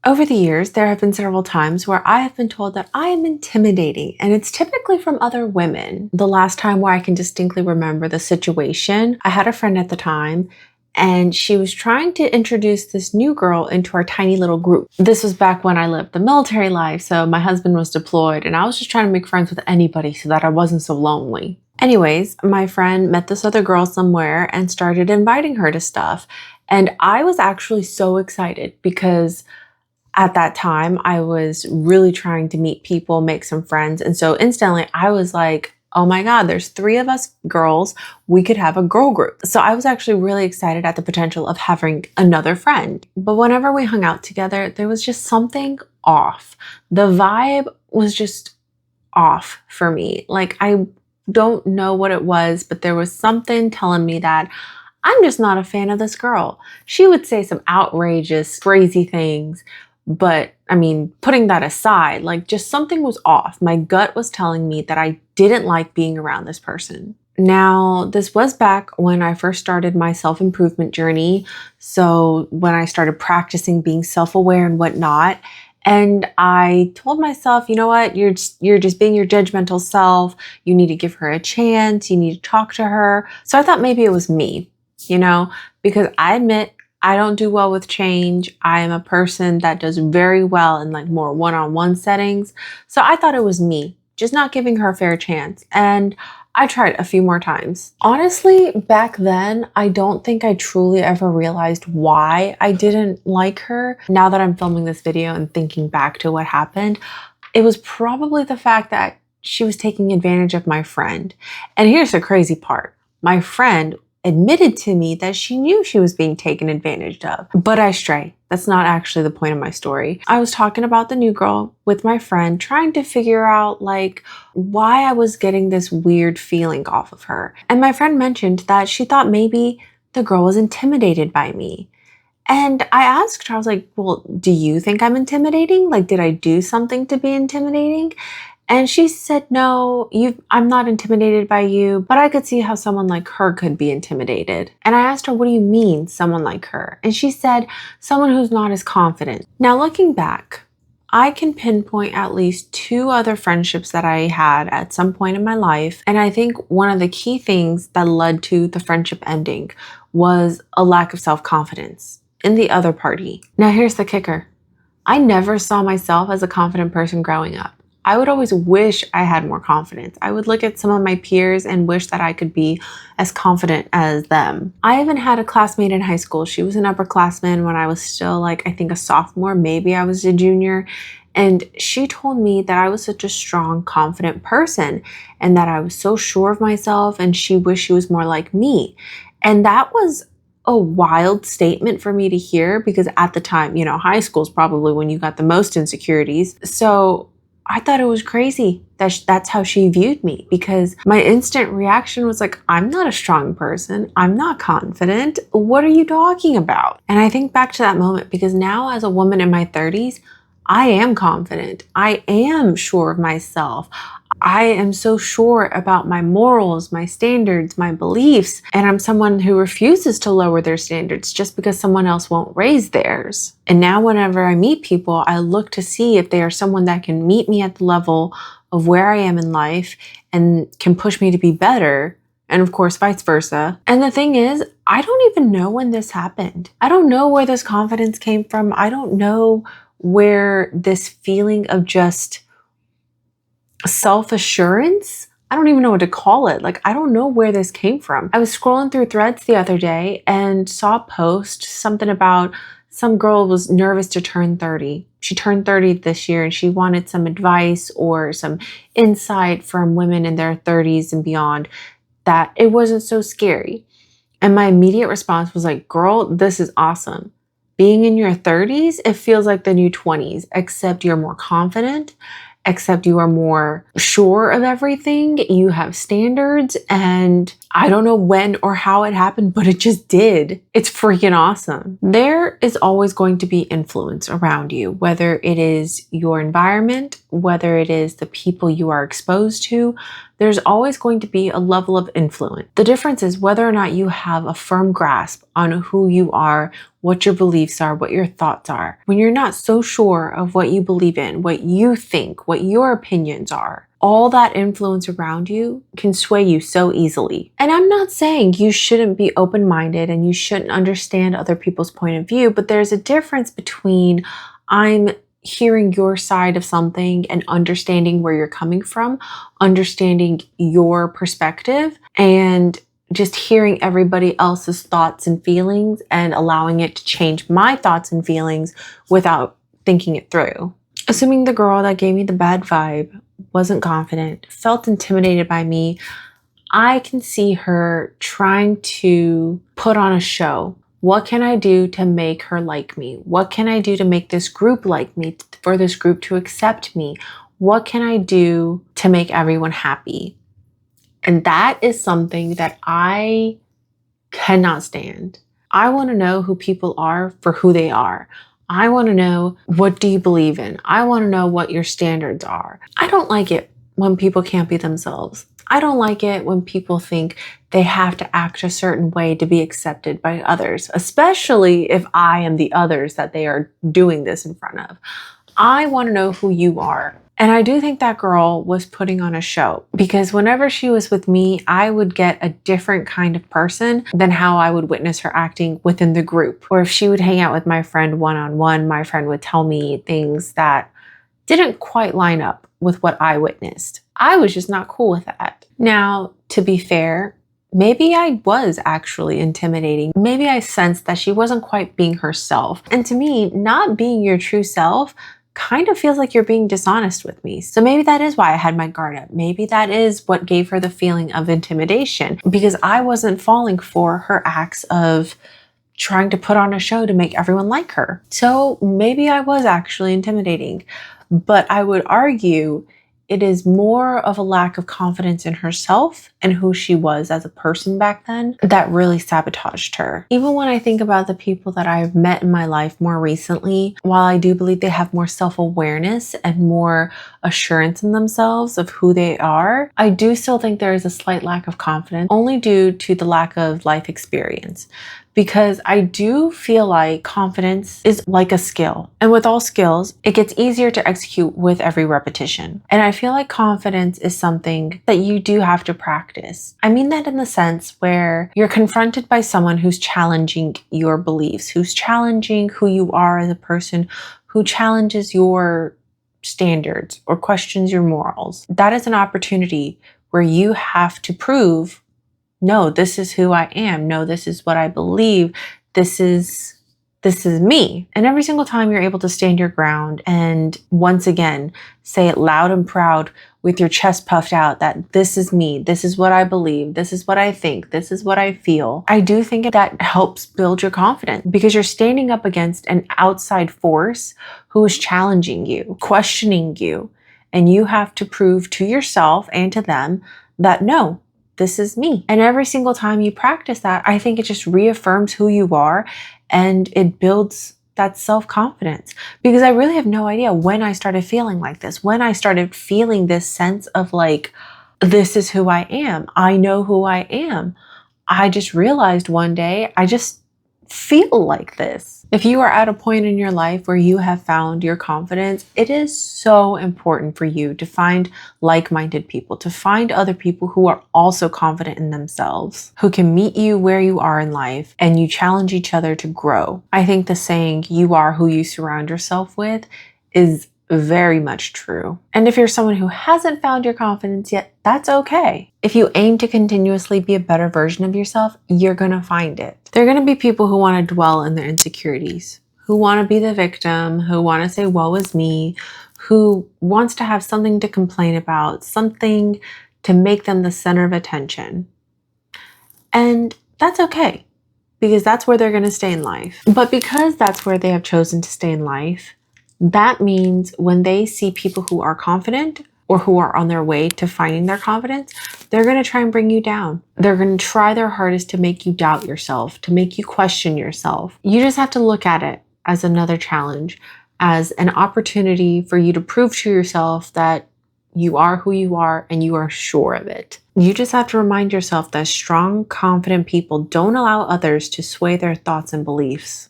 Over the years, there have been several times where I have been told that I am intimidating, and it's typically from other women. The last time where I can distinctly remember the situation, I had a friend at the time, and she was trying to introduce this new girl into our tiny little group. This was back when I lived the military life, so my husband was deployed, and I was just trying to make friends with anybody so that I wasn't so lonely. Anyways, my friend met this other girl somewhere and started inviting her to stuff. And I was actually so excited because at that time, I was really trying to meet people, make some friends. And so instantly I was like, oh my God, there's three of us girls. We could have a girl group. So I was actually really excited at the potential of having another friend. But whenever we hung out together, there was just something off. The vibe was just off for me. Like, I don't know what it was, but there was something telling me that I'm just not a fan of this girl. She would say some outrageous, crazy things. But I mean, putting that aside, like just something was off. My gut was telling me that I didn't like being around this person. Now, this was back when I first started my self-improvement journey. So when I started practicing being self-aware and whatnot, and I told myself, you know what, you're just being your judgmental self. You need to give her a chance. You need to talk to her. So I thought maybe it was me, because I admit I don't do well with change. I am a person that does very well in like more one-on-one settings. So I thought it was me, just not giving her a fair chance. And I tried a few more times. Honestly, back then, I don't think I truly ever realized why I didn't like her. Now that I'm filming this video and thinking back to what happened, it was probably the fact that she was taking advantage of my friend. And here's the crazy part. My friend admitted to me that she knew she was being taken advantage of. But I stray. That's not actually the point of my story. I was talking about the new girl with my friend, trying to figure out like why I was getting this weird feeling off of her. And my friend mentioned that she thought maybe the girl was intimidated by me. And I asked her, I was like, well, do you think I'm intimidating? Like, did I do something to be intimidating? And she said, no, I'm not intimidated by you, but I could see how someone like her could be intimidated. And I asked her, what do you mean, someone like her? And she said, someone who's not as confident. Now, looking back, I can pinpoint at least 2 other friendships that I had at some point in my life. And I think one of the key things that led to the friendship ending was a lack of self-confidence in the other party. Now, here's the kicker. I never saw myself as a confident person growing up. I would always wish I had more confidence. I would look at some of my peers and wish that I could be as confident as them. I even had a classmate in high school. She was an upperclassman when I was still I think a sophomore, maybe I was a junior. And she told me that I was such a strong, confident person and that I was so sure of myself and she wished she was more like me. And that was a wild statement for me to hear because at the time, high school is probably when you got the most insecurities. So I thought it was crazy that that's how she viewed me because my instant reaction was like, I'm not a strong person. I'm not confident. What are you talking about? And I think back to that moment because now as a woman in my 30s, I am confident. I am sure of myself. I am so sure about my morals, my standards, my beliefs, and I'm someone who refuses to lower their standards just because someone else won't raise theirs. And now whenever I meet people, I look to see if they are someone that can meet me at the level of where I am in life and can push me to be better. And of course, vice versa. And the thing is, I don't even know when this happened. I don't know where this confidence came from. I don't know where this feeling of just self-assurance, I don't even know what to call it. I don't know where this came from. I was scrolling through threads the other day and saw a post, something about some girl was nervous to turn 30. She turned 30 this year and she wanted some advice or some insight from women in their 30s and beyond that it wasn't so scary. And my immediate response was like, girl, this is awesome. Being in your 30s, it feels like the new 20s, except you're more confident, except you are more sure of everything. You have standards. And I don't know when or how it happened, but it just did. It's freaking awesome. There is always going to be influence around you, whether it is your environment, whether it is the people you are exposed to. There's always going to be a level of influence. The difference is whether or not you have a firm grasp on who you are, what your beliefs are, what your thoughts are. When you're not so sure of what you believe in, what you think, what your opinions are, all that influence around you can sway you so easily. And I'm not saying you shouldn't be open-minded and you shouldn't understand other people's point of view, but there's a difference between I'm hearing your side of something and understanding where you're coming from, understanding your perspective, and just hearing everybody else's thoughts and feelings and allowing it to change my thoughts and feelings without thinking it through. Assuming the girl that gave me the bad vibe wasn't confident, felt intimidated by me, I can see her trying to put on a show. What can I do to make her like me? What can I do to make this group like me, for this group to accept me? What can I do to make everyone happy? And that is something that I cannot stand. I want to know who people are for who they are. I want to know, what do you believe in? I want to know what your standards are. I don't like it when people can't be themselves. I don't like it when people think they have to act a certain way to be accepted by others, especially if I am the others that they are doing this in front of. I want to know who you are. And I do think that girl was putting on a show, because whenever she was with me, I would get a different kind of person than how I would witness her acting within the group. Or if she would hang out with my friend one-on-one, my friend would tell me things that didn't quite line up with what I witnessed. I was just not cool with that. Now, to be fair, maybe I was actually intimidating. Maybe I sensed that she wasn't quite being herself. And to me, not being your true self kind of feels like you're being dishonest with me. So maybe that is why I had my guard up. Maybe that is what gave her the feeling of intimidation, because I wasn't falling for her acts of trying to put on a show to make everyone like her. So maybe I was actually intimidating, but I would argue it is more of a lack of confidence in herself and who she was as a person back then that really sabotaged her. Even when I think about the people that I've met in my life more recently, while I do believe they have more self-awareness and more assurance in themselves of who they are, I do still think there is a slight lack of confidence, only due to the lack of life experience. Because I do feel like confidence is like a skill. And with all skills, it gets easier to execute with every repetition. And I feel like confidence is something that you do have to practice. I mean that in the sense where you're confronted by someone who's challenging your beliefs, who's challenging who you are as a person, who challenges your standards or questions your morals. That is an opportunity where you have to prove, no, this is who I am. No, this is what I believe. This is me. And every single time you're able to stand your ground and once again, say it loud and proud with your chest puffed out that this is me. This is what I believe. This is what I think. This is what I feel. I do think that helps build your confidence, because you're standing up against an outside force who is challenging you, questioning you, and you have to prove to yourself and to them that no, this is me. And every single time you practice that, I think it just reaffirms who you are and it builds that self-confidence. Because I really have no idea when I started feeling like this, when I started feeling this sense of like, this is who I am. I know who I am. I just realized one day, I just feel like this. If you are at a point in your life where you have found your confidence, it is so important for you to find like-minded people, to find other people who are also confident in themselves, who can meet you where you are in life and you challenge each other to grow. I think the saying, you are who you surround yourself with, is very much true. And if you're someone who hasn't found your confidence yet, that's okay. If you aim to continuously be a better version of yourself, you're gonna find it. There are gonna be people who wanna dwell in their insecurities, who wanna be the victim, who wanna say, woe is me, who wants to have something to complain about, something to make them the center of attention. And that's okay, because that's where they're gonna stay in life. But because that's where they have chosen to stay in life, that means when they see people who are confident, or who are on their way to finding their confidence, they're going to try and bring you down. They're going to try their hardest to make you doubt yourself, to make you question yourself. You just have to look at it as another challenge, as an opportunity for you to prove to yourself that you are who you are and you are sure of it. You just have to remind yourself that strong, confident people don't allow others to sway their thoughts and beliefs.